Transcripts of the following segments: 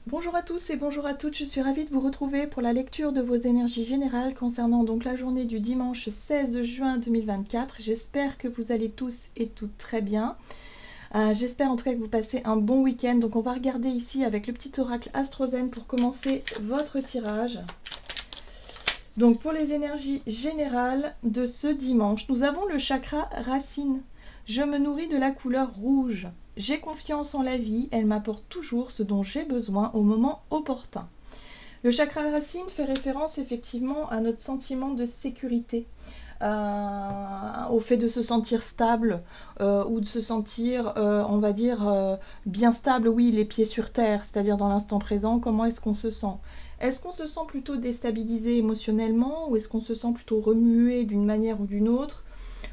Bonjour à tous et bonjour à toutes, je suis ravie de vous retrouver pour la lecture de vos énergies générales concernant donc la journée du dimanche 16 juin 2024. J'espère que vous allez tous et toutes très bien. J'espère en tout cas que vous passez un bon week-end. Donc on va regarder ici avec le petit oracle Astrozen pour commencer votre tirage. Donc pour les énergies générales de ce dimanche, nous avons le chakra racine. Je me nourris de la couleur rouge. J'ai confiance en la vie, elle m'apporte toujours ce dont j'ai besoin au moment opportun. Le chakra racine fait référence effectivement à notre sentiment de sécurité, au fait de se sentir stable ou de se sentir, on va dire, bien stable, oui, les pieds sur terre, c'est-à-dire dans l'instant présent, comment est-ce qu'on se sent? Est-ce qu'on se sent plutôt déstabilisé émotionnellement ou est-ce qu'on se sent plutôt remué d'une manière ou d'une autre?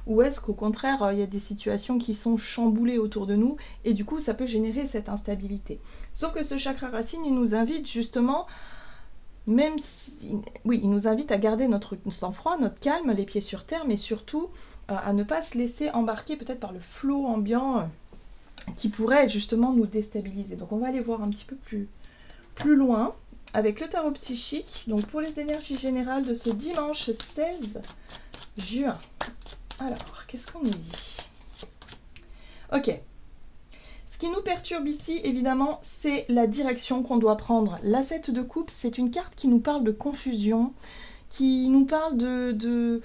Ou est-ce qu'au contraire, il y a des situations qui sont chamboulées autour de nous et du coup, ça peut générer cette instabilité. Sauf que ce chakra racine, il nous invite justement, même si, oui, il nous invite à garder notre sang-froid, notre calme, les pieds sur terre, mais surtout à ne pas se laisser embarquer peut-être par le flot ambiant qui pourrait justement nous déstabiliser. Donc on va aller voir un petit peu plus loin avec le tarot psychique, donc pour les énergies générales de ce dimanche 16 juin. Alors, qu'est-ce qu'on nous dit? Ok. Ce qui nous perturbe ici, évidemment, c'est la direction qu'on doit prendre. La 7 de coupe, c'est une carte qui nous parle de confusion, qui nous parle de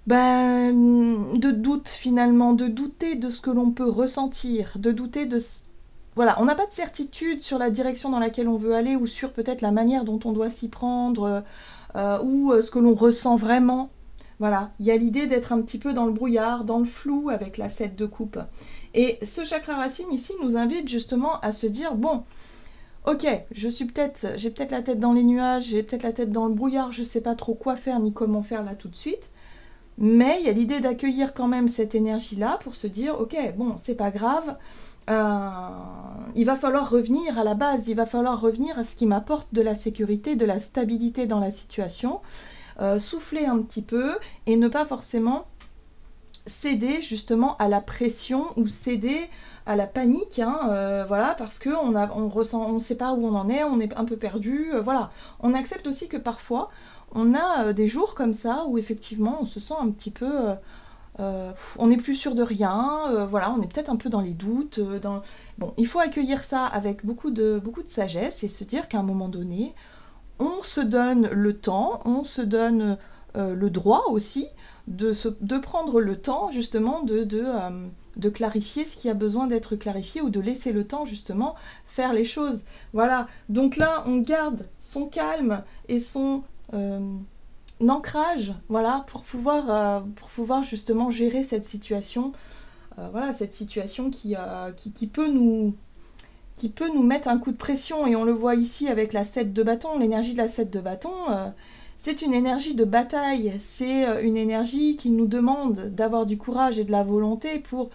doute finalement, de douter de ce que l'on peut ressentir, de douter de... Voilà, on n'a pas de certitude sur la direction dans laquelle on veut aller ou sur peut-être la manière dont on doit s'y prendre ou ce que l'on ressent vraiment. Voilà, il y a l'idée d'être un petit peu dans le brouillard, dans le flou avec la 7 de coupe. Et ce chakra racine ici nous invite justement à se dire, bon, ok, j'ai peut-être la tête dans les nuages, j'ai peut-être la tête dans le brouillard, je ne sais pas trop quoi faire ni comment faire là tout de suite. Mais il y a l'idée d'accueillir quand même cette énergie-là pour se dire, ok, bon, c'est pas grave, il va falloir revenir à la base, il va falloir revenir à ce qui m'apporte de la sécurité, de la stabilité dans la situation. Souffler un petit peu et ne pas forcément céder justement à la pression ou céder à la panique, hein, voilà, parce qu'on on sait pas où on en est, on est un peu perdu, voilà. On accepte aussi que parfois on a des jours comme ça où effectivement on se sent un petit peu on n'est plus sûr de rien, voilà, on est peut-être un peu dans les doutes. Bon, il faut accueillir ça avec beaucoup de sagesse et se dire qu'à un moment donné, on se donne le temps, on se donne le droit aussi de prendre le temps justement de clarifier ce qui a besoin d'être clarifié ou de laisser le temps justement faire les choses. Voilà, donc là on garde son calme et son ancrage, voilà, pour pouvoir justement gérer cette situation, voilà, cette situation qui peut nous mettre un coup de pression, et on le voit ici avec la 7 de bâton, l'énergie de la 7 de bâton, c'est une énergie de bataille, c'est une énergie qui nous demande d'avoir du courage et de la volonté pour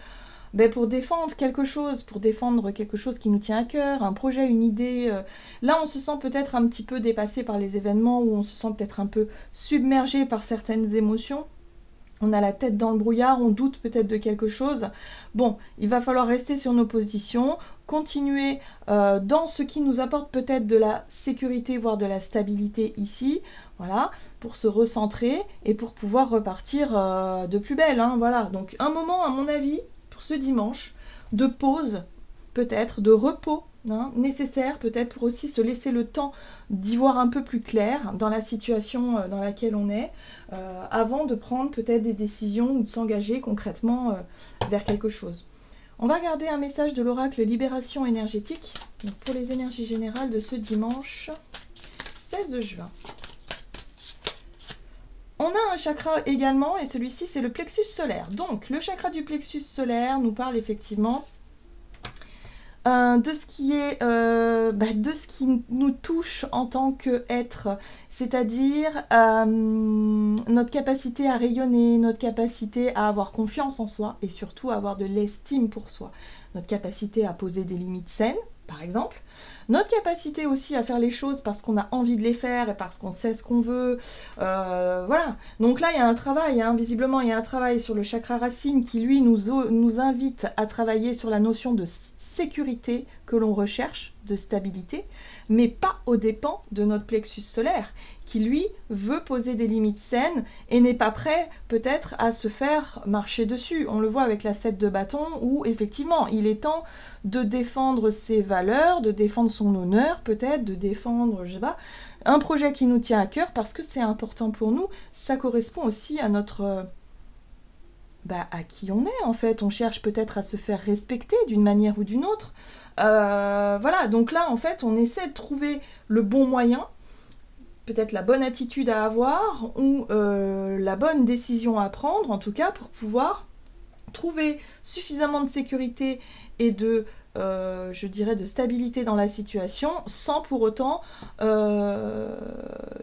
défendre quelque chose, qui nous tient à cœur, un projet, une idée. Là, on se sent peut-être un petit peu dépassé par les événements, ou on se sent peut-être un peu submergé par certaines émotions. On a la tête dans le brouillard, on doute peut-être de quelque chose. Bon, il va falloir rester sur nos positions, continuer dans ce qui nous apporte peut-être de la sécurité, voire de la stabilité ici, voilà, pour se recentrer et pour pouvoir repartir de plus belle, hein, voilà. Donc un moment, à mon avis, pour ce dimanche, de pause, peut-être, de repos, hein, nécessaire peut-être pour aussi se laisser le temps d'y voir un peu plus clair dans la situation dans laquelle on est, avant de prendre peut-être des décisions ou de s'engager concrètement vers quelque chose. On va regarder un message de l'oracle Libération énergétique pour les énergies générales de ce dimanche 16 juin. On a un chakra également, et celui-ci c'est le plexus solaire. Donc le chakra du plexus solaire nous parle effectivement de ce qui est de ce qui nous touche en tant qu'être, c'est-à-dire notre capacité à rayonner, notre capacité à avoir confiance en soi et surtout à avoir de l'estime pour soi, notre capacité à poser des limites saines, par exemple, notre capacité aussi à faire les choses parce qu'on a envie de les faire et parce qu'on sait ce qu'on veut, voilà. Donc là il y a un travail, hein, visiblement il y a un travail sur le chakra racine qui lui nous invite à travailler sur la notion de sécurité, que l'on recherche de stabilité, mais pas aux dépens de notre plexus solaire, qui lui veut poser des limites saines et n'est pas prêt peut-être à se faire marcher dessus. On le voit avec la 7 de bâton où effectivement il est temps de défendre ses valeurs, de défendre son honneur peut-être, de défendre, je sais pas, un projet qui nous tient à cœur parce que c'est important pour nous. Ça correspond aussi à notre... à qui on est en fait. On cherche peut-être à se faire respecter d'une manière ou d'une autre. Voilà, donc là en fait on essaie de trouver le bon moyen, peut-être la bonne attitude à avoir ou la bonne décision à prendre en tout cas pour pouvoir trouver suffisamment de sécurité et de je dirais de stabilité dans la situation sans pour autant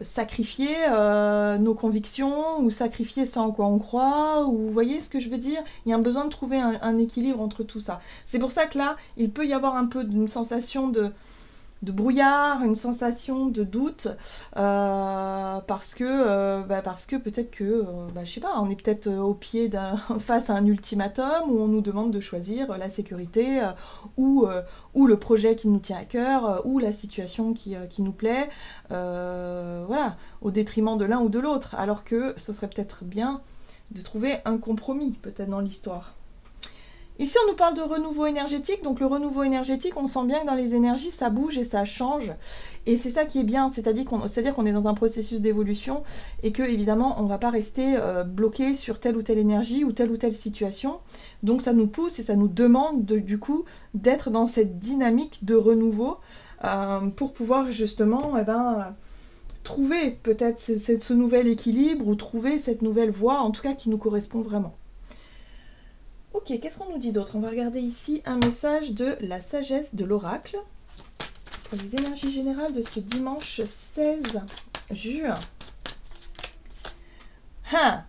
sacrifier nos convictions ou sacrifier ce en quoi on croit, ou vous voyez ce que je veux dire, il y a un besoin de trouver un équilibre entre tout ça. C'est pour ça que là il peut y avoir un peu d'une sensation de brouillard, une sensation de doute, parce que peut-être que, je sais pas, on est peut-être au pied face à un ultimatum où on nous demande de choisir la sécurité ou le projet qui nous tient à cœur ou la situation qui nous plaît, voilà, au détriment de l'un ou de l'autre, alors que ce serait peut-être bien de trouver un compromis peut-être dans l'histoire. Ici, on nous parle de renouveau énergétique. Donc, le renouveau énergétique, on sent bien que dans les énergies, ça bouge et ça change. Et c'est ça qui est bien, c'est-à-dire qu'on est dans un processus d'évolution et que, évidemment, on ne va pas rester bloqué sur telle ou telle énergie ou telle situation. Donc, ça nous pousse et ça nous demande, du coup, d'être dans cette dynamique de renouveau pour pouvoir, justement, trouver peut-être ce nouvel équilibre ou trouver cette nouvelle voie, en tout cas, qui nous correspond vraiment. Ok, qu'est-ce qu'on nous dit d'autre? On va regarder ici un message de la sagesse de l'oracle pour les énergies générales de ce dimanche 16 juin.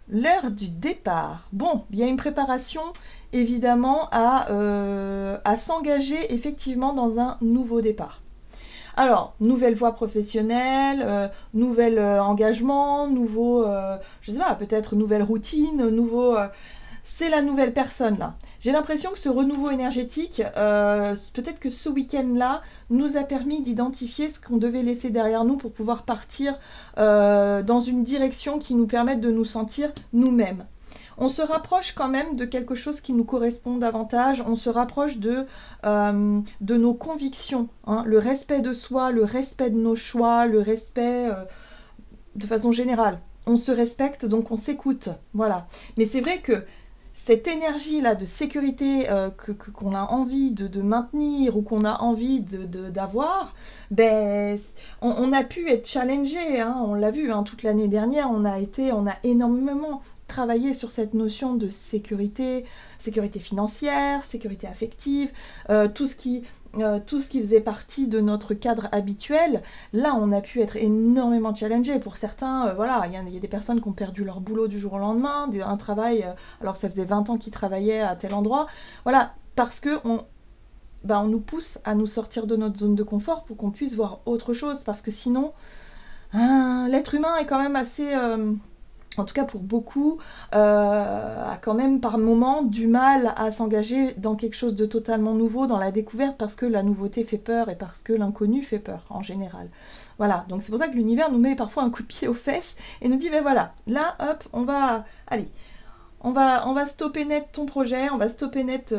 L'heure du départ. Bon, il y a une préparation évidemment à s'engager effectivement dans un nouveau départ. Alors, nouvelle voie professionnelle, nouvel engagement, nouveau, je sais pas, peut-être nouvelle routine, nouveau... c'est la nouvelle personne là. J'ai l'impression que ce renouveau énergétique, peut-être que ce week-end-là, nous a permis d'identifier ce qu'on devait laisser derrière nous pour pouvoir partir dans une direction qui nous permette de nous sentir nous-mêmes. On se rapproche quand même de quelque chose qui nous correspond davantage, on se rapproche de nos convictions, hein, le respect de soi, le respect de nos choix, le respect de façon générale. On se respecte, donc on s'écoute, voilà. Mais c'est vrai que cette énergie-là de sécurité qu'on a envie de maintenir ou qu'on a envie d'avoir, on a pu être challengé, hein, on l'a vu, hein, toute l'année dernière, on a énormément travaillé sur cette notion de sécurité financière, sécurité affective, tout ce qui faisait partie de notre cadre habituel. Là, on a pu être énormément challengé. Pour certains, voilà, il y a des personnes qui ont perdu leur boulot du jour au lendemain, un travail, alors que ça faisait 20 ans qu'ils travaillaient à tel endroit. Voilà, parce que on nous pousse à nous sortir de notre zone de confort pour qu'on puisse voir autre chose. Parce que sinon, l'être humain est quand même assez... en tout cas pour beaucoup, a quand même par moments du mal à s'engager dans quelque chose de totalement nouveau, dans la découverte, parce que la nouveauté fait peur et parce que l'inconnu fait peur en général. Voilà, donc c'est pour ça que l'univers nous met parfois un coup de pied aux fesses et nous dit, voilà, là, hop, on va stopper net ton projet, on va stopper net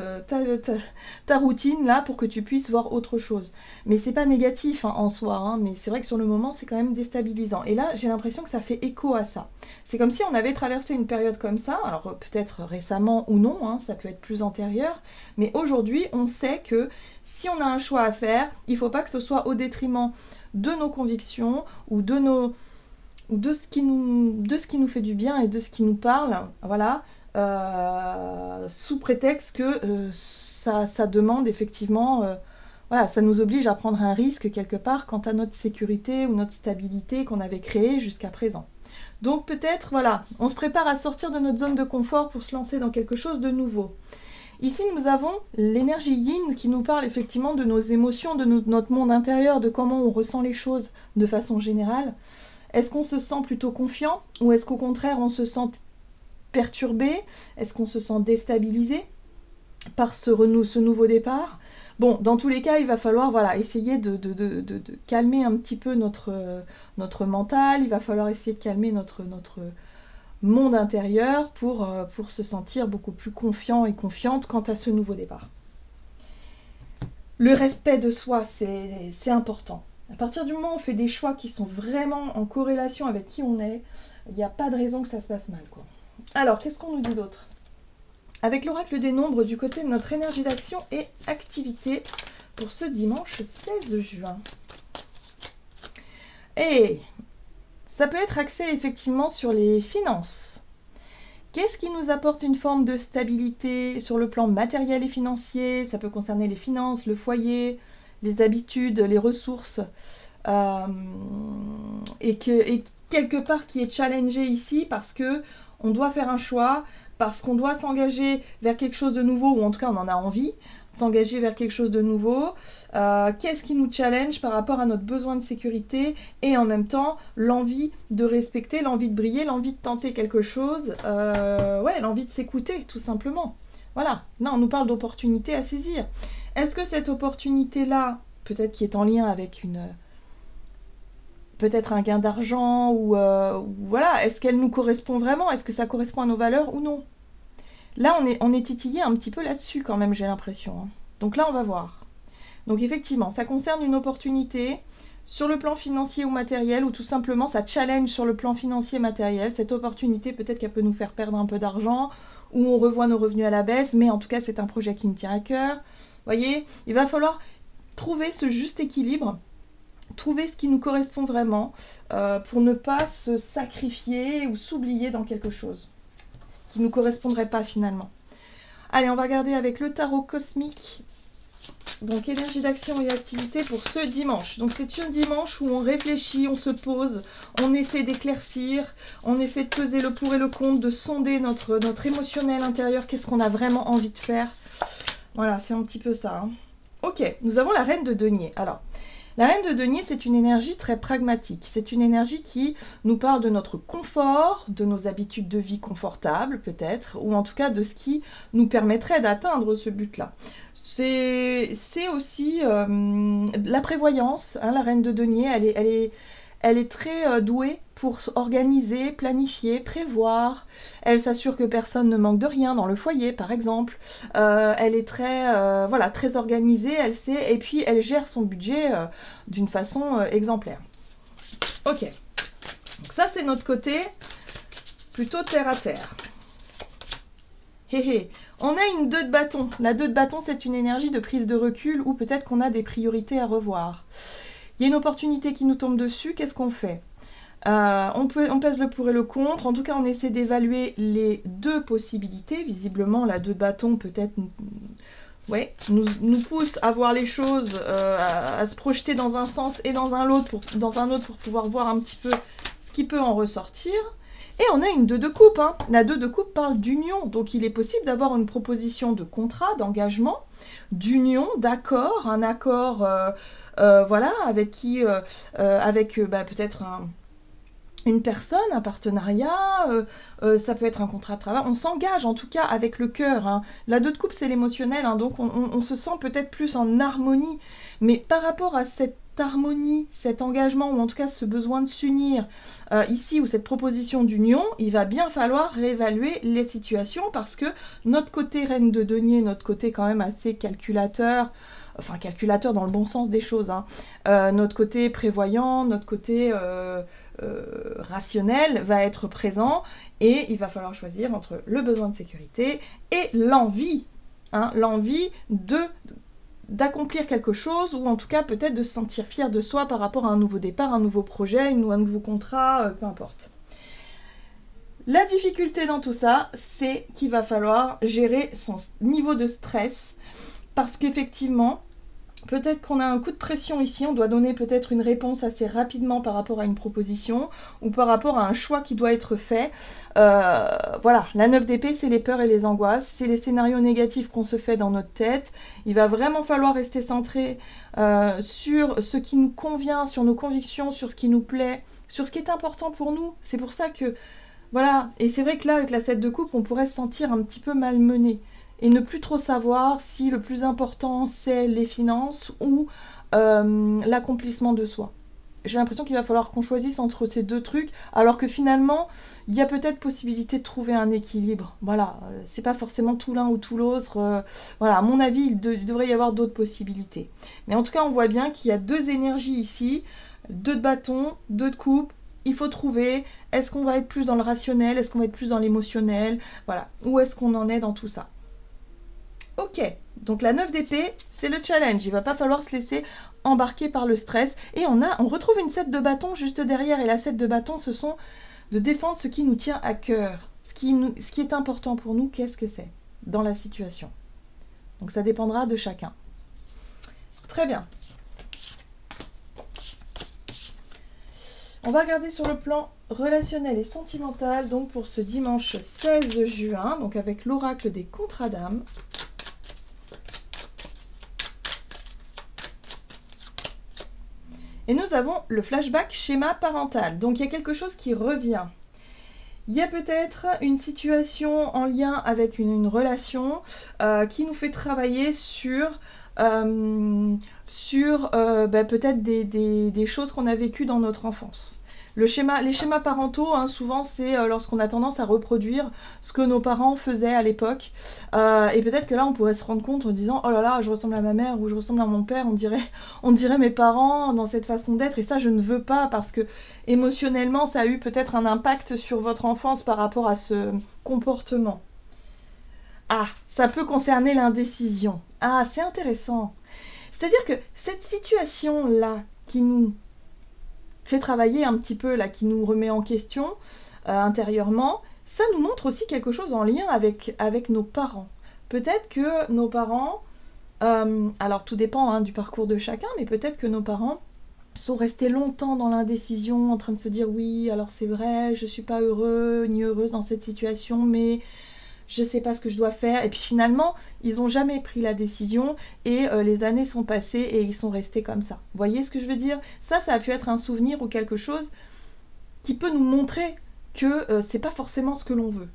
ta routine là pour que tu puisses voir autre chose. Mais c'est pas négatif en soi, hein, mais c'est vrai que sur le moment c'est quand même déstabilisant. Et là j'ai l'impression que ça fait écho à ça. C'est comme si on avait traversé une période comme ça, alors peut-être récemment ou non, hein, ça peut être plus antérieur, mais aujourd'hui on sait que si on a un choix à faire, il faut pas que ce soit au détriment de nos convictions ou de ce qui nous fait du bien et de ce qui nous parle, voilà, sous prétexte que ça demande effectivement, voilà, ça nous oblige à prendre un risque quelque part quant à notre sécurité ou notre stabilité qu'on avait créée jusqu'à présent. Donc peut-être, voilà, on se prépare à sortir de notre zone de confort pour se lancer dans quelque chose de nouveau. Ici, nous avons l'énergie yin qui nous parle effectivement de nos émotions, de notre monde intérieur, de comment on ressent les choses de façon générale. Est-ce qu'on se sent plutôt confiant ou est-ce qu'au contraire on se sent perturbé? Est-ce qu'on se sent déstabilisé par ce nouveau départ? Bon, dans tous les cas, il va falloir voilà, essayer de calmer un petit peu notre mental, il va falloir essayer de calmer notre monde intérieur pour se sentir beaucoup plus confiant et confiante quant à ce nouveau départ. Le respect de soi, c'est important. À partir du moment où on fait des choix qui sont vraiment en corrélation avec qui on est, il n'y a pas de raison que ça se passe mal, quoi. Alors, qu'est-ce qu'on nous dit d'autre? Avec l'oracle des nombres du côté de notre énergie d'action et activité pour ce dimanche 16 juin. Et ça peut être axé effectivement sur les finances. Qu'est-ce qui nous apporte une forme de stabilité sur le plan matériel et financier? Ça peut concerner les finances, le foyer, les habitudes, les ressources. Et quelque part qui est challengé ici parce que on doit faire un choix, parce qu'on doit s'engager vers quelque chose de nouveau, ou en tout cas on en a envie, s'engager vers quelque chose de nouveau. Qu'est-ce qui nous challenge par rapport à notre besoin de sécurité et en même temps l'envie de respecter, l'envie de briller, l'envie de tenter quelque chose, ouais, l'envie de s'écouter tout simplement. Voilà, là on nous parle d'opportunité à saisir. Est-ce que cette opportunité-là, peut-être qui est en lien avec peut-être un gain d'argent ou voilà, est-ce qu'elle nous correspond vraiment? Est-ce que ça correspond à nos valeurs ou non? Là, on est titillé un petit peu là-dessus quand même, j'ai l'impression. Hein. Donc là, on va voir. Donc effectivement, ça concerne une opportunité sur le plan financier ou matériel, ou tout simplement ça challenge sur le plan financier et matériel. Cette opportunité, peut-être qu'elle peut nous faire perdre un peu d'argent, ou on revoit nos revenus à la baisse, mais en tout cas, c'est un projet qui nous tient à cœur. Vous voyez, il va falloir trouver ce juste équilibre, trouver ce qui nous correspond vraiment, pour ne pas se sacrifier ou s'oublier dans quelque chose qui ne nous correspondrait pas finalement. Allez, on va regarder avec le tarot cosmique. Donc, énergie d'action et activité pour ce dimanche. Donc, c'est un dimanche où on réfléchit, on se pose, on essaie d'éclaircir, on essaie de peser le pour et le contre, de sonder notre émotionnel intérieur, qu'est-ce qu'on a vraiment envie de faire. Voilà, c'est un petit peu ça. Hein. Ok, nous avons la reine de denier. Alors, la reine de denier, c'est une énergie très pragmatique. C'est une énergie qui nous parle de notre confort, de nos habitudes de vie confortables peut-être, ou en tout cas de ce qui nous permettrait d'atteindre ce but-là. C'est aussi la prévoyance. Hein, la reine de denier, elle est très douée pour organiser, planifier, prévoir. Elle s'assure que personne ne manque de rien dans le foyer, par exemple. Elle est voilà, très organisée, elle sait, et puis elle gère son budget d'une façon exemplaire. Ok, donc ça c'est notre côté plutôt terre à terre. Hé hé. On a une 2 de bâton. La 2 de bâton, c'est une énergie de prise de recul ou peut-être qu'on a des priorités à revoir. Il y a une opportunité qui nous tombe dessus, qu'est-ce qu'on fait? On pèse le pour et le contre, en tout cas on essaie d'évaluer les deux possibilités. Visiblement la 2 de bâton peut-être nous pousse à voir les choses, à se projeter dans un sens et dans un autre pour pouvoir voir un petit peu ce qui peut en ressortir. Et on a une 2 de coupe. Hein. La 2 de coupe parle d'union, donc il est possible d'avoir une proposition de contrat, d'engagement, d'union, d'accord, un accord voilà, avec qui, peut-être une personne, un partenariat, ça peut être un contrat de travail. On s'engage en tout cas avec le cœur. Hein. La 2 de coupe, c'est l'émotionnel, hein, donc on se sent peut-être plus en harmonie. Mais par rapport à cette harmonie, cet engagement, ou en tout cas ce besoin de s'unir ici, ou cette proposition d'union, il va bien falloir réévaluer les situations parce que notre côté reine de denier, notre côté quand même assez calculateur, enfin calculateur dans le bon sens des choses, hein, notre côté prévoyant, notre côté rationnel va être présent et il va falloir choisir entre le besoin de sécurité et l'envie, hein, l'envie d'accomplir quelque chose ou en tout cas peut-être de se sentir fier de soi par rapport à un nouveau départ, un nouveau projet, un nouveau contrat, peu importe. La difficulté dans tout ça, c'est qu'il va falloir gérer son niveau de stress parce qu'effectivement, peut-être qu'on a un coup de pression ici, on doit donner peut-être une réponse assez rapidement par rapport à une proposition ou par rapport à un choix qui doit être fait. Voilà, la 9 d'épée, c'est les peurs et les angoisses, c'est les scénarios négatifs qu'on se fait dans notre tête. Il va vraiment falloir rester centré sur ce qui nous convient, sur nos convictions, sur ce qui nous plaît, sur ce qui est important pour nous. C'est pour ça que, voilà, et c'est vrai que là, avec la 7 de coupe, on pourrait se sentir un petit peu malmené. et ne plus trop savoir si le plus important c'est les finances ou l'accomplissement de soi. J'ai l'impression qu'il va falloir qu'on choisisse entre ces deux trucs, alors que finalement, il y a peut-être possibilité de trouver un équilibre. Voilà, c'est pas forcément tout l'un ou tout l'autre. Voilà, à mon avis, il devrait y avoir d'autres possibilités. Mais en tout cas, on voit bien qu'il y a deux énergies ici, deux de bâton, deux de coupe. Il faut trouver, est-ce qu'on va être plus dans le rationnel, est-ce qu'on va être plus dans l'émotionnel, voilà, où est-ce qu'on en est dans tout ça. Ok, donc la 9 d'épée, c'est le challenge, il va pas falloir se laisser embarquer par le stress. Et on retrouve une 7 de bâton juste derrière, et la 7 de bâton, ce sont de défendre ce qui nous tient à cœur. Ce qui est important pour nous, qu'est-ce que c'est dans la situation. Donc ça dépendra de chacun. Très bien. On va regarder sur le plan relationnel et sentimental, donc pour ce dimanche 16 juin, donc avec l'oracle des contrats d'âme. Et nous avons le flashback schéma parental. Donc il y a quelque chose qui revient. Il y a peut-être une situation en lien avec une relation qui nous fait travailler sur peut-être des choses qu'on a vécues dans notre enfance. Les schémas parentaux, hein, souvent, c'est lorsqu'on a tendance à reproduire ce que nos parents faisaient à l'époque. Et peut-être que là, on pourrait se rendre compte en disant « Oh là là, je ressemble à ma mère » ou « Je ressemble à mon père », on dirait mes parents dans cette façon d'être. Et ça, je ne veux pas parce que émotionnellement, ça a eu peut-être un impact sur votre enfance par rapport à ce comportement. Ah, ça peut concerner l'indécision. Ah, c'est intéressant. C'est-à-dire que cette situation-là qui nous fait travailler un petit peu, là, qui nous remet en question intérieurement, ça nous montre aussi quelque chose en lien avec nos parents. Peut-être que nos parents, alors tout dépend hein, du parcours de chacun, mais peut-être que nos parents sont restés longtemps dans l'indécision, en train de se dire oui, alors c'est vrai, je suis pas heureux ni heureuse dans cette situation, mais je sais pas ce que je dois faire. Et puis finalement, ils n'ont jamais pris la décision et les années sont passées et ils sont restés comme ça. Vous voyez ce que je veux dire? Ça a pu être un souvenir ou quelque chose qui peut nous montrer que c'est pas forcément ce que l'on veut.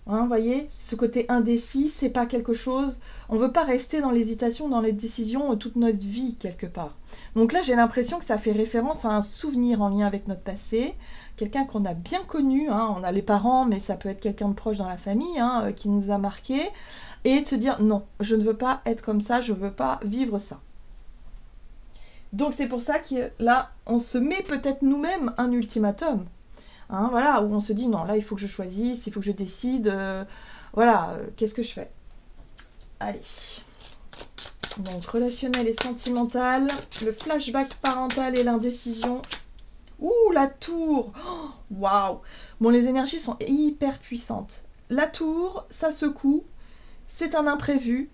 Hein, vous voyez, ce côté indécis, c'est pas quelque chose... On veut pas rester dans l'hésitation, dans les décisions toute notre vie, quelque part. Donc là, j'ai l'impression que ça fait référence à un souvenir en lien avec notre passé, quelqu'un qu'on a bien connu, hein, on a les parents, mais ça peut être quelqu'un de proche dans la famille, hein, qui nous a marqué, et de se dire, non, je ne veux pas être comme ça, je ne veux pas vivre ça. Donc c'est pour ça que là, on se met peut-être nous-mêmes un ultimatum. Hein, voilà, où on se dit non, là il faut que je choisisse, il faut que je décide, voilà, qu'est-ce que je fais? Allez, donc relationnel et sentimental, le flashback parental et l'indécision. Ouh, la tour, waouh. Bon, les énergies sont hyper puissantes. La tour, ça secoue, c'est un imprévu,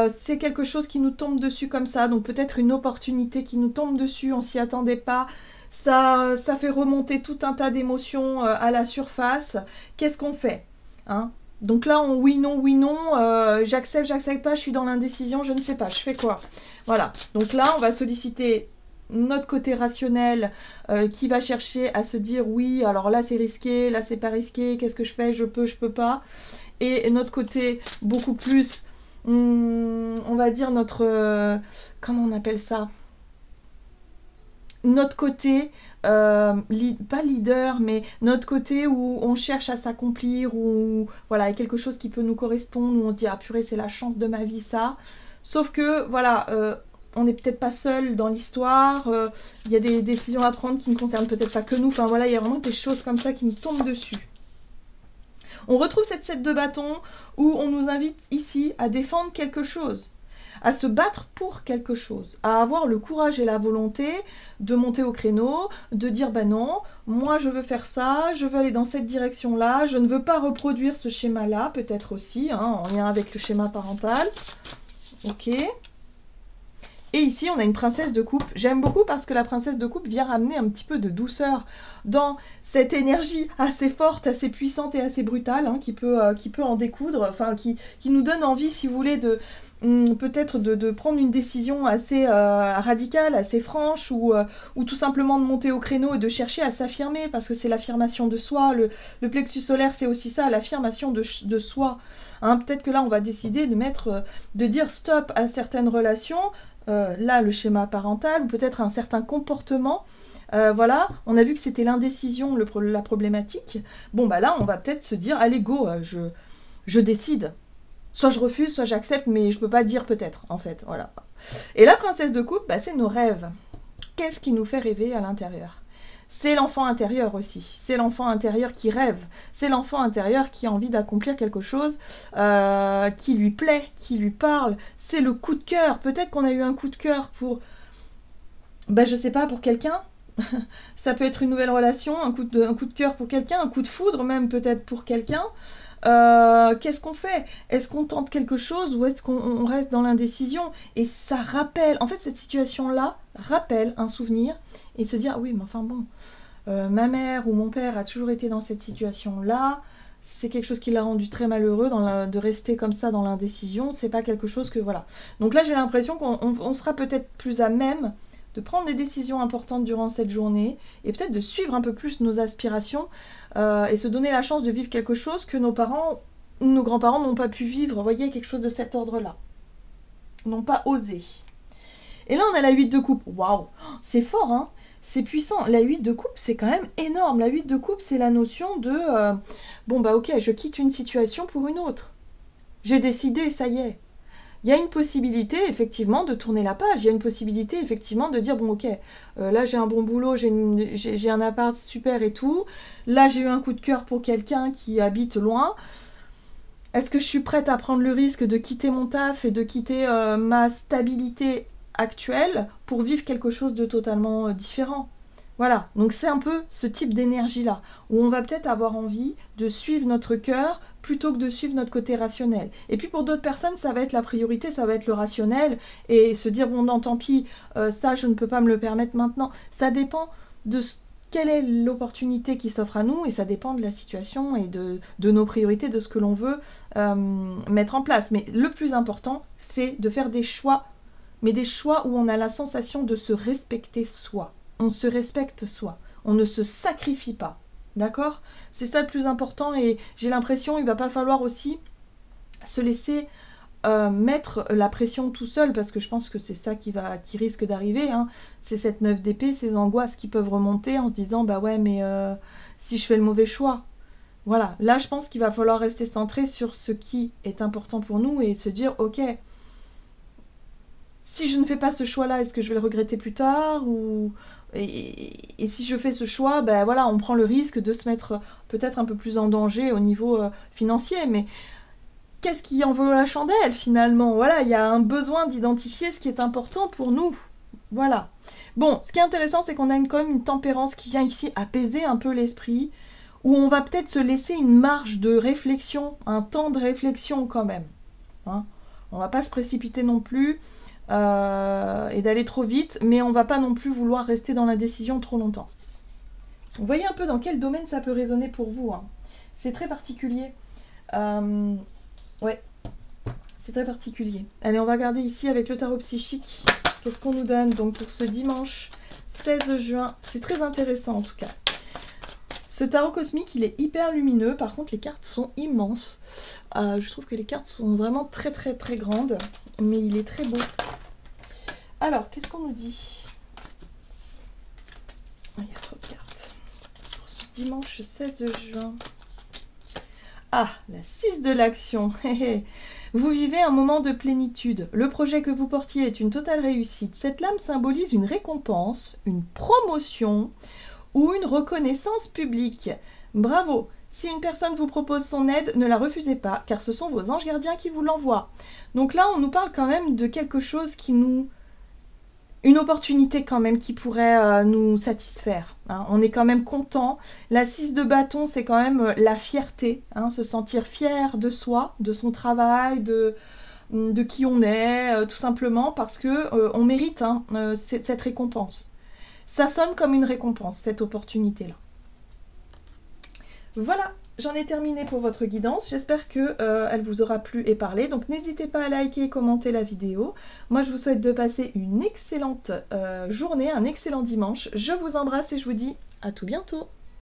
c'est quelque chose qui nous tombe dessus comme ça, donc peut-être une opportunité qui nous tombe dessus, on s'y attendait pas. Ça fait remonter tout un tas d'émotions à la surface. Qu'est-ce qu'on fait hein? Donc là, oui, non, j'accepte, j'accepte pas, je suis dans l'indécision, je ne sais pas, je fais quoi? Voilà, donc là, on va solliciter notre côté rationnel qui va chercher à se dire oui, alors là c'est risqué, là c'est pas risqué, qu'est-ce que je fais? Je peux pas. Et notre côté beaucoup plus, on va dire notre... comment on appelle ça? Notre côté, pas leader, mais notre côté où on cherche à s'accomplir, où voilà, il y a quelque chose qui peut nous correspondre, où on se dit ah purée, c'est la chance de ma vie ça. Sauf que voilà, on n'est peut-être pas seul dans l'histoire, il y a des décisions à prendre qui ne concernent peut-être pas que nous, enfin voilà, il y a vraiment des choses comme ça qui nous tombent dessus. On retrouve cette 7 de bâton où on nous invite ici à défendre quelque chose, à se battre pour quelque chose, à avoir le courage et la volonté de monter au créneau, de dire bah non, moi je veux faire ça, je veux aller dans cette direction-là, je ne veux pas reproduire ce schéma-là, peut-être aussi, hein, en lien avec le schéma parental. Ok. Et ici, on a une princesse de coupe. J'aime beaucoup parce que la princesse de coupe vient ramener un petit peu de douceur dans cette énergie assez forte, assez puissante et assez brutale, hein, qui peut en découdre, enfin qui nous donne envie, si vous voulez, peut-être de prendre une décision assez radicale, assez franche, ou tout simplement de monter au créneau et de chercher à s'affirmer, parce que c'est l'affirmation de soi. Le plexus solaire, c'est aussi ça, l'affirmation de soi. Hein, peut-être que là, on va décider de dire stop à certaines relations, là, le schéma parental, ou peut-être un certain comportement. Voilà, on a vu que c'était l'indécision, la problématique. Bon, bah là, on va peut-être se dire, allez, go, je décide. Soit je refuse, soit j'accepte, mais je peux pas dire peut-être, en fait, voilà. Et la princesse de coupe, bah, c'est nos rêves. Qu'est-ce qui nous fait rêver à l'intérieur? C'est l'enfant intérieur aussi. C'est l'enfant intérieur qui rêve. C'est l'enfant intérieur qui a envie d'accomplir quelque chose qui lui plaît, qui lui parle. C'est le coup de cœur. Peut-être qu'on a eu un coup de cœur pour, bah, je sais pas, pour quelqu'un. Ça peut être une nouvelle relation, un coup de cœur pour quelqu'un, un coup de foudre même peut-être pour quelqu'un. Qu'est-ce qu'on fait? Est-ce qu'on tente quelque chose ou est-ce qu'on reste dans l'indécision? Et ça rappelle, en fait cette situation-là rappelle un souvenir et se dire, ah oui mais enfin bon, ma mère ou mon père a toujours été dans cette situation-là, c'est quelque chose qui l'a rendu très malheureux de rester comme ça dans l'indécision, c'est pas quelque chose que, voilà. Donc là j'ai l'impression qu'on sera peut-être plus à même de prendre des décisions importantes durant cette journée et peut-être de suivre un peu plus nos aspirations et se donner la chance de vivre quelque chose que nos parents ou nos grands-parents n'ont pas pu vivre. Vous voyez, quelque chose de cet ordre-là. N'ont pas osé. Et là, on a la 8 de coupe. Waouh, c'est fort, hein? C'est puissant. La 8 de coupe, c'est quand même énorme. La 8 de coupe, c'est la notion de bon, bah ok, je quitte une situation pour une autre. J'ai décidé, ça y est. Il y a une possibilité, effectivement, de tourner la page. Il y a une possibilité, effectivement, de dire, bon, ok, là, j'ai un bon boulot, j'ai un appart super et tout. Là, j'ai eu un coup de cœur pour quelqu'un qui habite loin. Est-ce que je suis prête à prendre le risque de quitter mon taf et de quitter ma stabilité actuelle pour vivre quelque chose de totalement différent? Voilà, donc c'est un peu ce type d'énergie-là, où on va peut-être avoir envie de suivre notre cœur plutôt que de suivre notre côté rationnel. Et puis pour d'autres personnes, ça va être la priorité, ça va être le rationnel, et se dire, bon non, tant pis, ça je ne peux pas me le permettre maintenant. Ça dépend de quelle est l'opportunité qui s'offre à nous, et ça dépend de la situation et de nos priorités, de ce que l'on veut mettre en place. Mais le plus important, c'est de faire des choix, mais des choix où on a la sensation de se respecter soi. On se respecte soi, on ne se sacrifie pas, d'accord? C'est ça le plus important et j'ai l'impression il va pas falloir aussi se laisser mettre la pression tout seul parce que je pense que c'est ça qui risque d'arriver, hein. C'est cette 9 d'épée, ces angoisses qui peuvent remonter en se disant bah ouais mais si je fais le mauvais choix. Voilà, là je pense qu'il va falloir rester centré sur ce qui est important pour nous et se dire ok, si je ne fais pas ce choix-là, est-ce que je vais le regretter plus tard et si je fais ce choix, ben voilà, on prend le risque de se mettre peut-être un peu plus en danger au niveau financier. Mais qu'est-ce qui en vaut la chandelle finalement? Voilà, il y a un besoin d'identifier ce qui est important pour nous. Voilà. Bon, ce qui est intéressant, c'est qu'on a quand même une tempérance qui vient ici apaiser un peu l'esprit, où on va peut-être se laisser une marge de réflexion, un temps de réflexion quand même. Hein, on va pas se précipiter non plus. Et d'aller trop vite, mais on va pas non plus vouloir rester dans l'indécision trop longtemps. Vous voyez un peu dans quel domaine ça peut résonner pour vous, hein. C'est très particulier. Ouais, c'est très particulier. Allez, on va regarder ici avec le tarot psychique. Qu'est-ce qu'on nous donne donc pour ce dimanche 16 juin? C'est très intéressant en tout cas. Ce tarot cosmique, il est hyper lumineux. Par contre, les cartes sont immenses. Je trouve que les cartes sont vraiment très très très grandes. Mais il est très beau. Alors, qu'est-ce qu'on nous dit? Il y a trop de cartes. Pour ce dimanche 16 juin. Ah, la 6 de l'action. Vous vivez un moment de plénitude. Le projet que vous portiez est une totale réussite. Cette lame symbolise une récompense, une promotion ou une reconnaissance publique. Bravo! Si une personne vous propose son aide, ne la refusez pas, car ce sont vos anges gardiens qui vous l'envoient. Donc là, on nous parle quand même de quelque chose qui nous... Une opportunité quand même qui pourrait nous satisfaire. Hein. On est quand même content. La 6 de bâton, c'est quand même la fierté. Hein, se sentir fier de soi, de son travail, de qui on est, tout simplement parce que on mérite hein, cette récompense. Ça sonne comme une récompense, cette opportunité-là. Voilà, j'en ai terminé pour votre guidance. J'espère que elle vous aura plu et parlé. Donc n'hésitez pas à liker et commenter la vidéo. Moi, je vous souhaite de passer une excellente journée, un excellent dimanche. Je vous embrasse et je vous dis à tout bientôt.